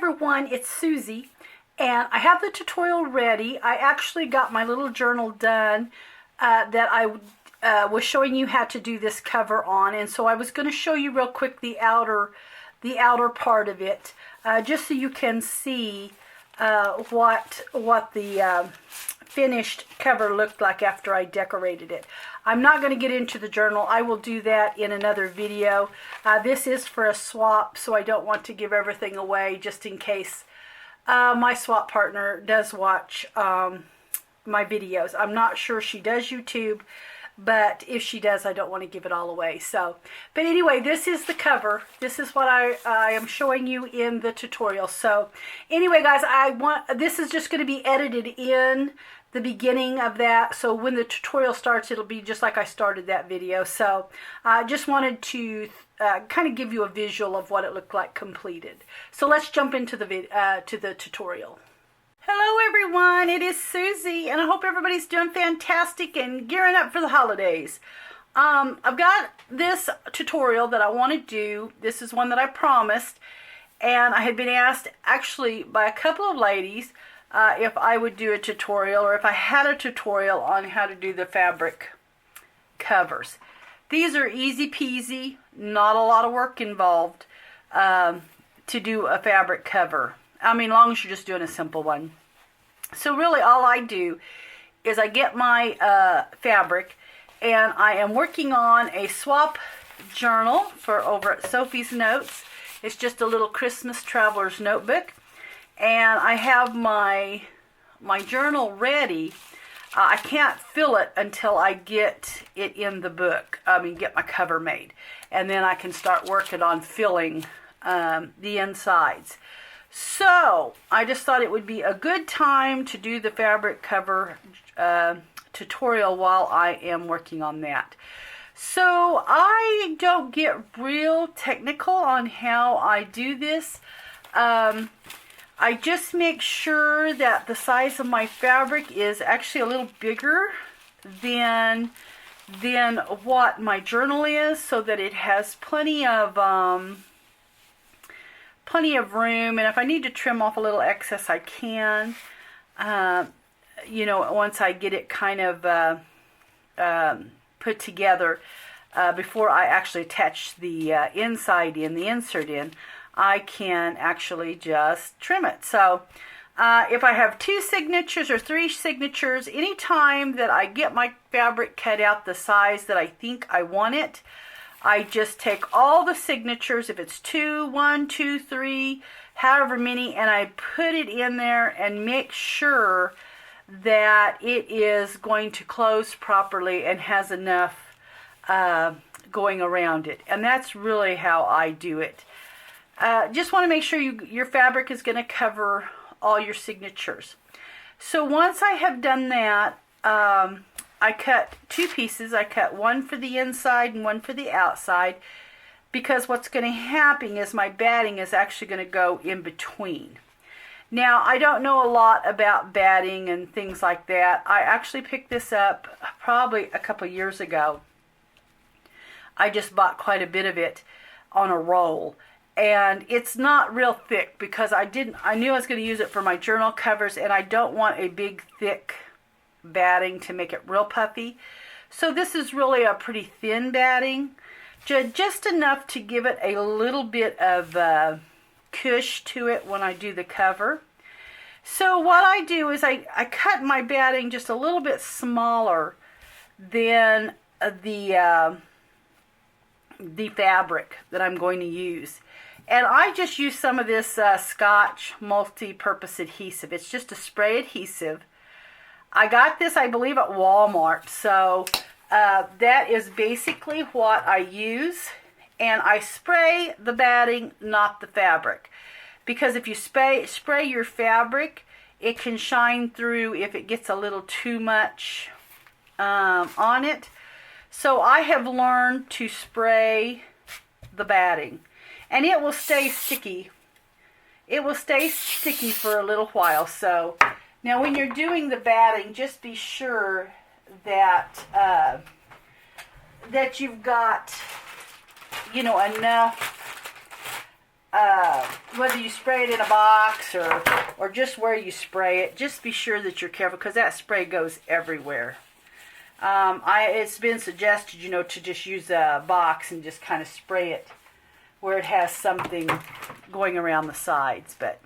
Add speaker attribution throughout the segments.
Speaker 1: everyone, it's Susie, and I have the tutorial ready. I actually got my little journal done that I was showing you how to do this cover on, and so I was going to show you real quick the outer part of it, just so you can see what the finished cover looked like after I decorated it. I'm not going to get into the journal. I will do that in another video. This is for a swap, so I don't want to give everything away just in case my swap partner does watch my videos. I'm not sure she does YouTube, but if she does, I don't want to give it all away. So, but anyway, this is the cover. This is what I am showing you in the tutorial. So anyway, guys, this is just going to be edited in the beginning of that, so when the tutorial starts, it'll be just like I started that video. So I just wanted to kind of give you a visual of what it looked like completed. So let's jump into the tutorial. Hello everyone, it is Susie, and I hope everybody's doing fantastic and gearing up for the holidays. I've got this tutorial that I want to do. This is one that I promised, and I had been asked actually by a couple of ladies if I would do a tutorial, or if I had a tutorial on how to do the fabric covers. These are easy peasy, not a lot of work involved to do a fabric cover. I mean, as long as you're just doing a simple one. So really all I do is I get my fabric, and I am working on a swap journal for over at Sophie's Notes. It's just a little Christmas traveler's notebook. And I have my journal ready. I can't fill it until I get it in the book. Get my cover made. And then I can start working on filling the insides. So I just thought it would be a good time to do the fabric cover tutorial while I am working on that. So I don't get real technical on how I do this. I just make sure that the size of my fabric is actually a little bigger than what my journal is, so that it has plenty of room. And if I need to trim off a little excess, I can. Once I get it kind of put together, before I actually attach the insert in, I can actually just trim it. So if I have 2 signatures or 3 signatures, anytime that I get my fabric cut out the size that I think I want it, I just take all the signatures, if it's 2, 1, 2, 3, however many, and I put it in there and make sure that it is going to close properly and has enough going around it. And that's really how I do it. Just want to make sure your fabric is going to cover all your signatures. So once I have done that, I cut 2 pieces. I cut one for the inside and one for the outside, because what's going to happen is my batting is actually going to go in between. Now, I don't know a lot about batting and things like that. I actually picked this up probably a couple years ago. I just bought quite a bit of it on a roll. And it's not real thick, because I knew I was going to use it for my journal covers, and I don't want a big thick batting to make it real puffy. So this is really a pretty thin batting, just enough to give it a little bit of cush to it when I do the cover. So what I do is I cut my batting just a little bit smaller than the fabric that I'm going to use. And I just use some of this Scotch multi-purpose adhesive. It's just a spray adhesive. I got this, I believe, at Walmart. So that is basically what I use. And I spray the batting, not the fabric. Because if you spray your fabric, it can shine through if it gets a little too much on it. So I have learned to spray the batting, and it will stay sticky. It will stay sticky for a little while. So now when you're doing the batting, just be sure that that you've got, enough whether you spray it in a box or just where you spray it, just be sure that you're careful because that spray goes everywhere. It's been suggested, to just use a box and just kind of spray it where it has something going around the sides. But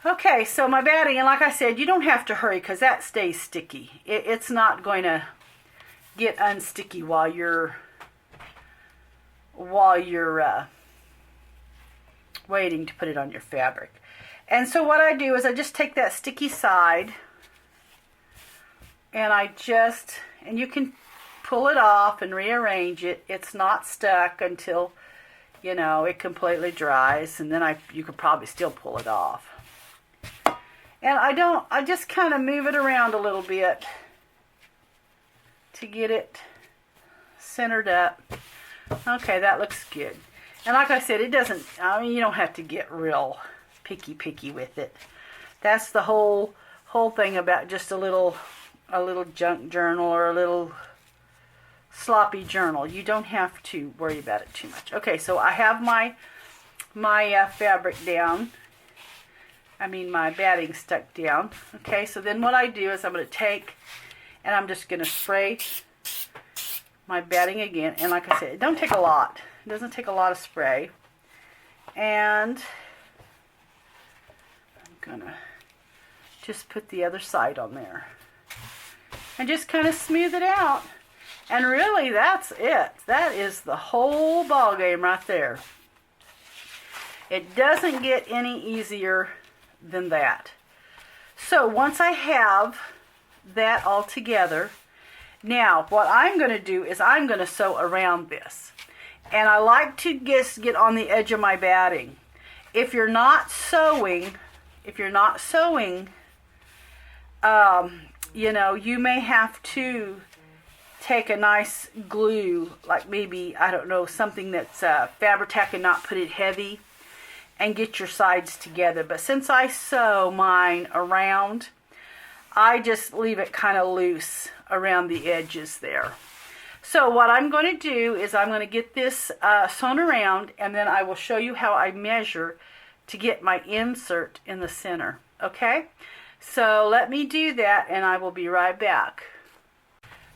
Speaker 1: okay, so my batting, and like I said, you don't have to hurry because that stays sticky. It's not going to get unsticky while you're waiting to put it on your fabric. And so what I do is I just take that sticky side and and you can pull it off and rearrange it. It's not stuck until, it completely dries, and then you could probably still pull it off. And I just kind of move it around a little bit to get it centered up. Okay, that looks good. And like I said, you don't have to get real picky with it. That's the whole thing about just a little junk journal or a little sloppy journal. You don't have to worry about it too much. Okay, so I have my fabric down. My batting stuck down. Okay, so then what I do is I'm going to take and I'm just going to spray my batting again. And like I said, it don't take a lot. It doesn't take a lot of spray. And I'm going to just put the other side on there. And just kind of smooth it out. And really, that's it. That is the whole ball game right there. It doesn't get any easier than that. So once I have that all together, now what I'm going to do is I'm going to sew around this. And I like to just get on the edge of my batting. If you're not sewing, you may have to take a nice glue, like maybe, I don't know, something that's Fabri-Tac and not put it heavy, and get your sides together. But since I sew mine around, I just leave it kind of loose around the edges there. So what I'm going to do is I'm going to get this sewn around, and then I will show you how I measure to get my insert in the center. Okay? So let me do that, and I will be right back.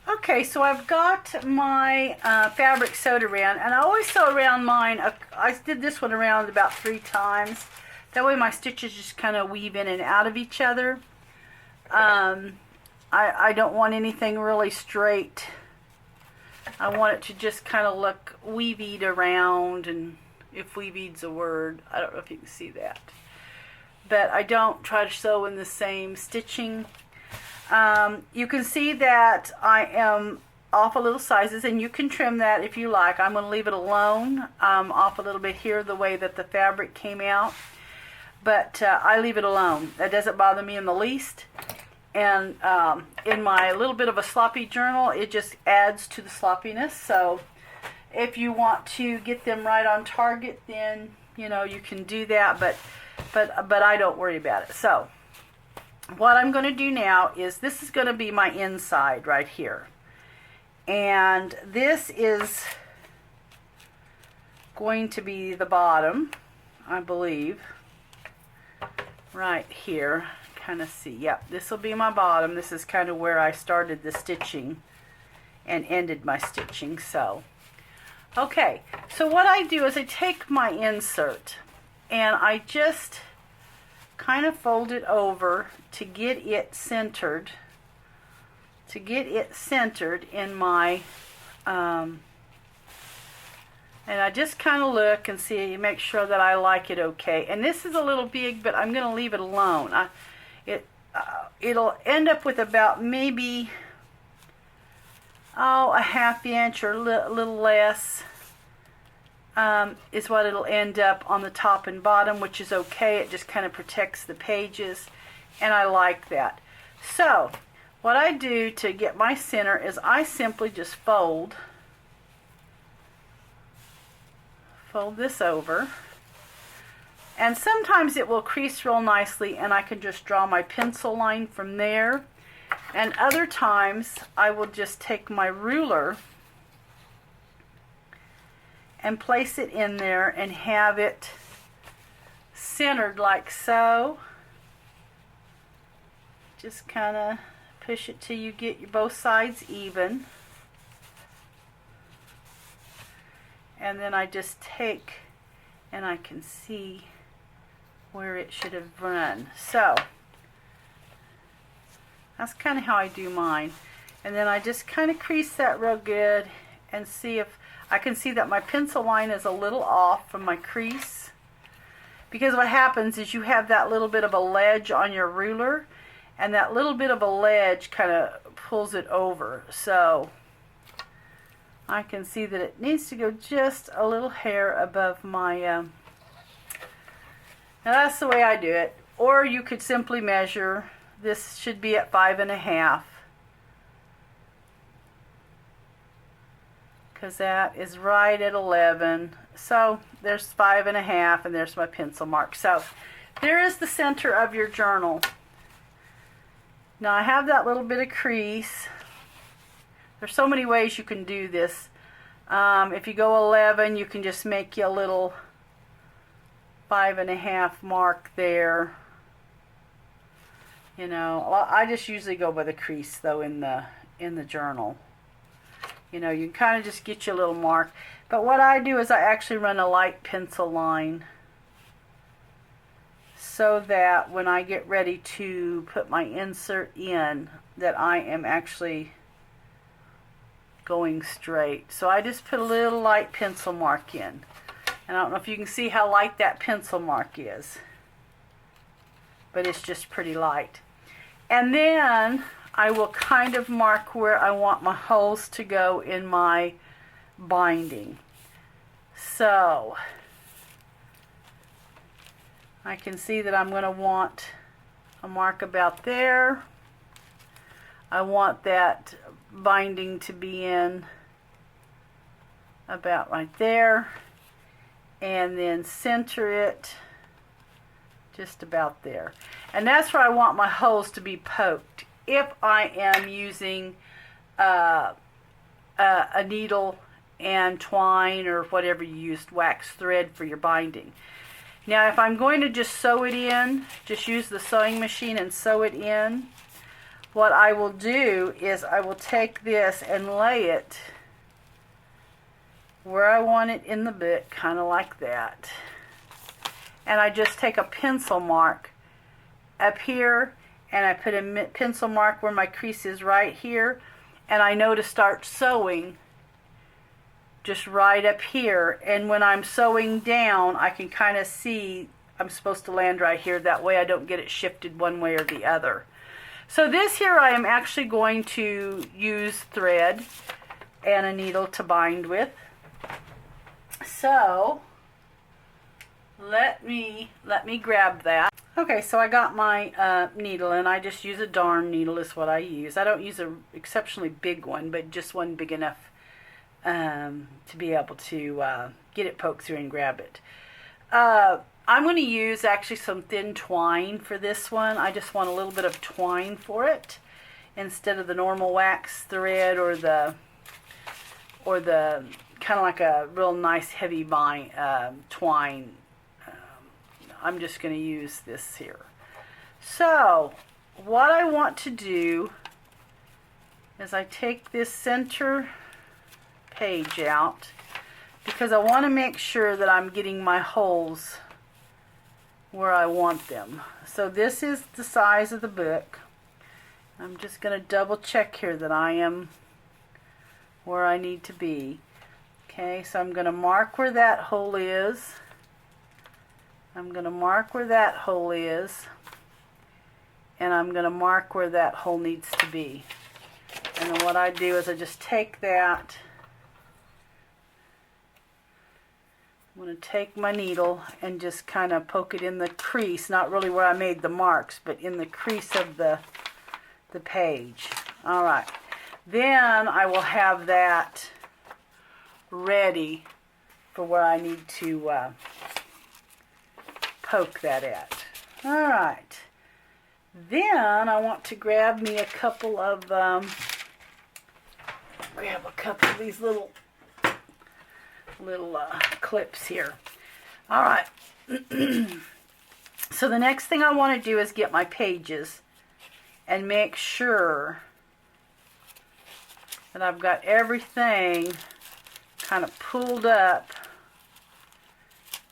Speaker 1: Okay, so I've got my fabric sewed around, and I always sew around mine. I did this one around about 3 times. That way my stitches just kind of weave in and out of each other. I don't want anything really straight. I want it to just kind of look weavied around, and if weavied's a word, I don't know if you can see that. But I don't try to sew in the same stitching. You can see that I am off a little sizes, and you can trim that if you like. I'm going to leave it alone. Off a little bit here the way that the fabric came out. But I leave it alone. That doesn't bother me in the least. And in my little bit of a sloppy journal, it just adds to the sloppiness. So if you want to get them right on target, then you can do that. But I don't worry about it. So what I'm going to do now is this is going to be my inside right here. And this is going to be the bottom, I believe, right here. Kind of see. Yep, this will be my bottom. This is kind of where I started the stitching and ended my stitching. So, okay. So what I do is I take my insert and I just kind of fold it over to get it centered. In my and I just kind of look and see, make sure that I like it okay. And this is a little big, but I'm going to leave it alone. It'll end up with about maybe a ½ inch or a little less is what it'll end up on the top and bottom, which is okay. It just kind of protects the pages, and I like that. So what I do to get my center is I simply just fold this over. And sometimes it will crease real nicely, and I can just draw my pencil line from there. And other times I will just take my ruler and place it in there and have it centered like so. Just kind of push it till you get your both sides even. And then I just take and I can see where it should have run. So that's kind of how I do mine. And then I just kind of crease that real good and see if I can see that my pencil line is a little off from my crease. Because what happens is you have that little bit of a ledge on your ruler, and that little bit of a ledge kind of pulls it over. So I can see that it needs to go just a little hair above my, now that's the way I do it. Or you could simply measure. This should be at 5.5. Because that is right at 11. So there's 5.5, and there's my pencil mark. So there is the center of your journal. Now I have that little bit of crease. There's so many ways you can do this. If you go 11, you can just make you a little 5.5 mark there. You know, I just usually go by the crease though in the journal. You know, you can kind of just get your little mark. But what I do is I actually run a light pencil line so that when I get ready to put my insert in, that I am actually going straight. So I just put a little light pencil mark in. And I don't know if you can see how light that pencil mark is, but it's just pretty light. And then I will kind of mark where I want my holes to go in my binding. So I can see that I'm going to want a mark about there. I want that binding to be in about right there, and then center it just about there. And that's where I want my holes to be poked. If I am using a needle and twine, or whatever you used, wax thread for your binding. Now if I'm going to just sew it in, just use the sewing machine and sew it in, what I will do is I will take this and lay it where I want it in the book, kind of like that. And I just take a pencil mark up here, and I put a pencil mark where my crease is right here, and I know to start sewing just right up here. And when I'm sewing down, I can kind of see I'm supposed to land right here. That way I don't get it shifted one way or the other. So this here I am actually going to use thread and a needle to bind with. So let me grab that. Okay, so I got my needle, and I just use a darn needle is what I use. I don't use an exceptionally big one, but just one big enough to be able to get it poked through and grab it. I'm going to use actually some thin twine for this one. I just want a little bit of twine for it instead of the normal wax thread or the kind of like a real nice heavy twine. I'm just going to use this here. So what I want to do is I take this center page out, because I want to make sure that I'm getting my holes where I want them. So this is the size of the book. I'm just going to double check here that I am where I need to be. Okay, so I'm going to mark where that hole is. I'm going to mark where that hole is, and I'm going to mark where that hole needs to be. And then what I do is I just take that, I'm going to take my needle and just kind of poke it in the crease, not really where I made the marks, but in the crease of the page. Alright, then I will have that ready for where I need to poke that at. Alright, then I want to grab me a couple of these little clips here. Alright, So the next thing I want to do is get my pages and make sure that I've got everything kind of pulled up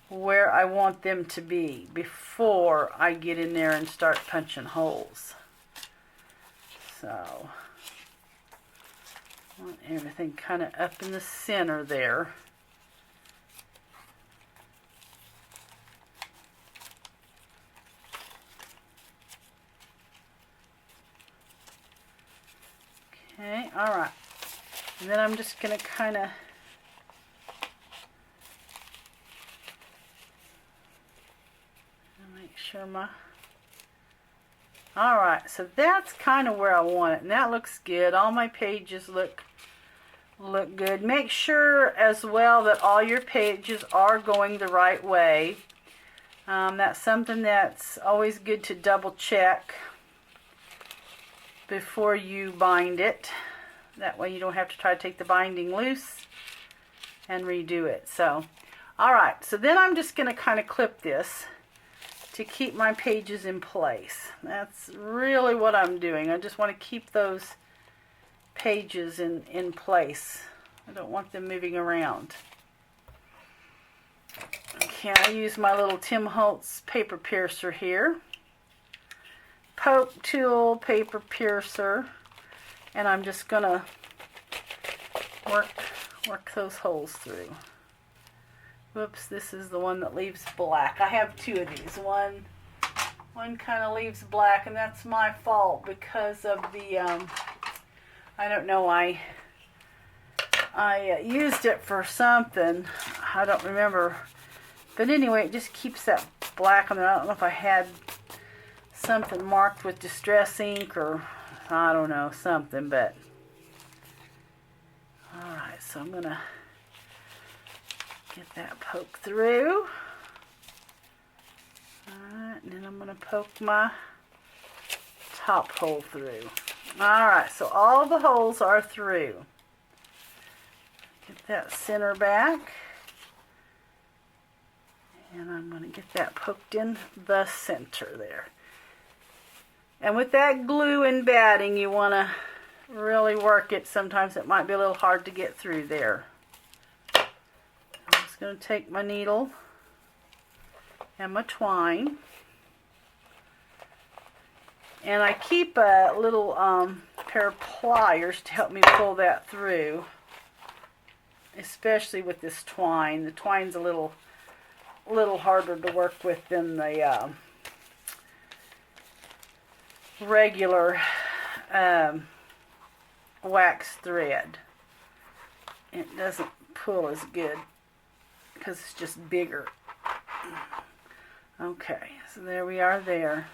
Speaker 1: where I want them to be before I get in there and start punching holes. So, I want everything kind of up in the center there. Okay, all right. And then I'm just going to kind of make sure my... All right, so that's kind of where I want it, and that looks good. All my pages look good. Make sure as well that all your pages are going the right way. That's something that's always good to double check before you bind it. That way you don't have to try to take the binding loose and redo it. So, all right, so then I'm just going to kind of clip this to keep my pages in place. That's really what I'm doing. I just want to keep those pages in place. I don't want them moving around. Okay, I use my little Tim Holtz paper piercer here. Poke tool paper piercer, and I'm just gonna work those holes through. Whoops, this is the one that leaves black. I have two of these. One kind of leaves black, and that's my fault because of the I don't know, I used it for something. I don't remember, but anyway, it just keeps that black on there. I don't know if I had something marked with distress ink or I don't know, something, but alright, so I'm gonna get that poke through. Alright, and then I'm gonna poke my top hole through. Alright, so all the holes are through. Get that center back, and I'm gonna get that poked in the center there. And with that glue and batting, you want to really work it. Sometimes it might be a little hard to get through there. I'm just going to take my needle and my twine. And I keep a little pair of pliers to help me pull that through. Especially with this twine. The twine's a little harder to work with than the regular wax thread. It doesn't pull as good because it's just bigger. Okay, so there we are there.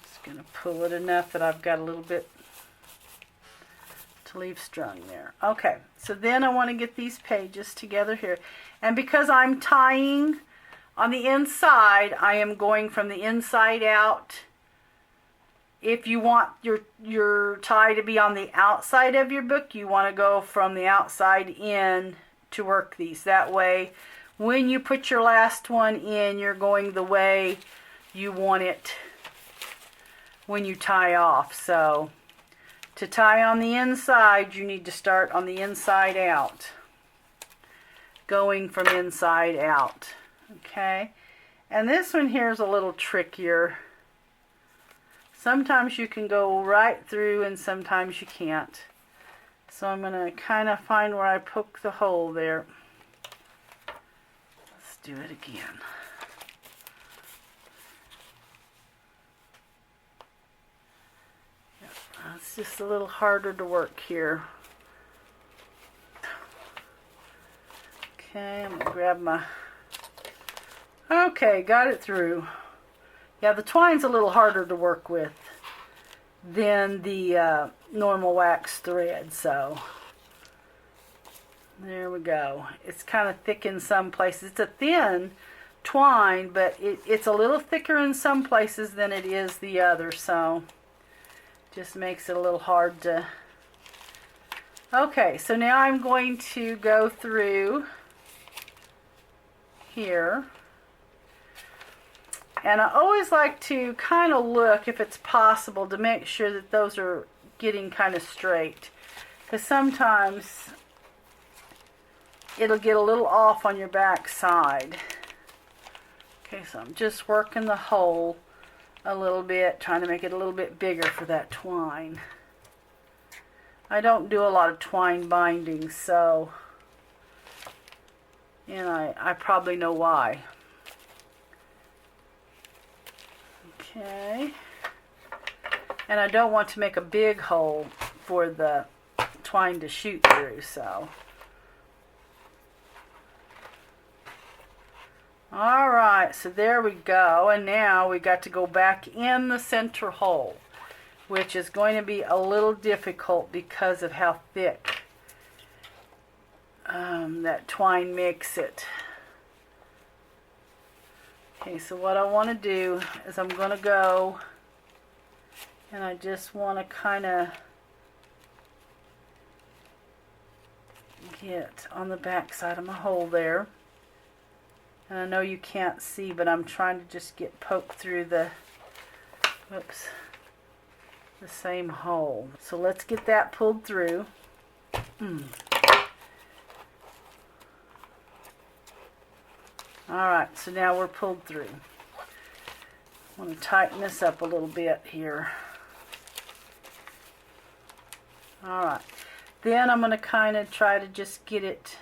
Speaker 1: Just going to pull it enough that I've got a little bit to leave strung there. Okay, so then I want to get these pages together here. And because I'm tying on the inside, I am going from the inside out. If you want your tie to be on the outside of your book, you want to go from the outside in to work these. That way, when you put your last one in, you're going the way you want it when you tie off. So, to tie on the inside, you need to start on the inside out. Going from inside out. Okay, and this one here is a little trickier. Sometimes you can go right through and sometimes you can't. So I'm going to kind of find where I poke the hole there. Let's do it again. It's just a little harder to work here. Okay, I'm going to grab my... Okay, got it through. Yeah, the twine's a little harder to work with than the normal wax thread, so there we go. It's kind of thick in some places. It's a thin twine, but it's a little thicker in some places than it is the other, so just makes it a little hard to... Okay, so now I'm going to go through here. And I always like to kind of look, if it's possible, to make sure that those are getting kind of straight. Because sometimes it'll get a little off on your back side. Okay, so I'm just working the hole a little bit, trying to make it a little bit bigger for that twine. I don't do a lot of twine binding, so, and I probably know why. Okay, and I don't want to make a big hole for the twine to shoot through, so. Alright, so there we go, and now we got to go back in the center hole, which is going to be a little difficult because of how thick that twine makes it. Okay, so what I want to do is I'm going to go, and I just want to kind of get on the back side of my hole there. And I know you can't see, but I'm trying to just get poked through the, whoops, the same hole. So let's get that pulled through. Alright, so now we're pulled through. I want to tighten this up a little bit here. Alright, then I'm going to kind of try to just get it.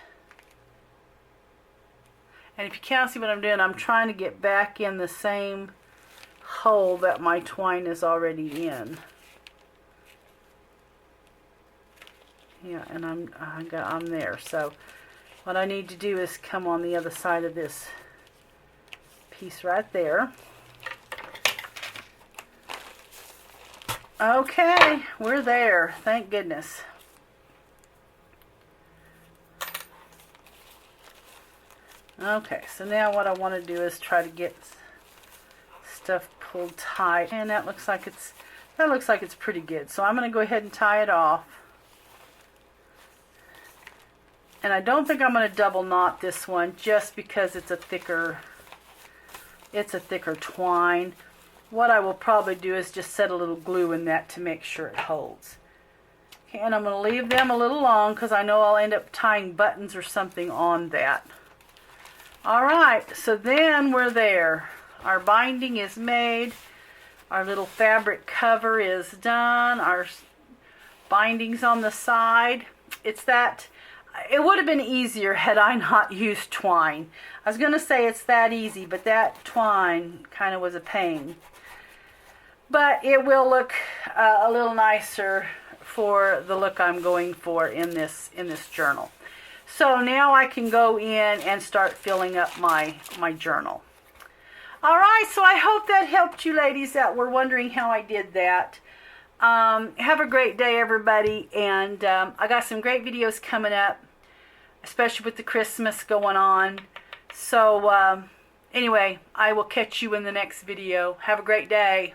Speaker 1: And if you can't see what I'm doing, I'm trying to get back in the same hole that my twine is already in. Yeah, and I'm there. So what I need to do is come on the other side of this piece right there. Okay, we're there. Thank goodness. Okay, so now what I want to do is try to get stuff pulled tight, and that looks like it's pretty good. So I'm going to go ahead and tie it off. And I don't think I'm going to double knot this one just because it's a thicker twine. What I will probably do is just set a little glue in that to make sure it holds. Okay, and I'm going to leave them a little long because I know I'll end up tying buttons or something on that. Alright, so then we're there. Our binding is made. Our little fabric cover is done. Our binding's on the side. It would have been easier had I not used twine. I was going to say it's that easy, but that twine kind of was a pain. But it will look a little nicer for the look I'm going for in this journal. So now I can go in and start filling up my journal. Alright, so I hope that helped you ladies that were wondering how I did that. Have a great day, everybody, and I got some great videos coming up, especially with the Christmas going on. So anyway, I will catch you in the next video. Have a great day.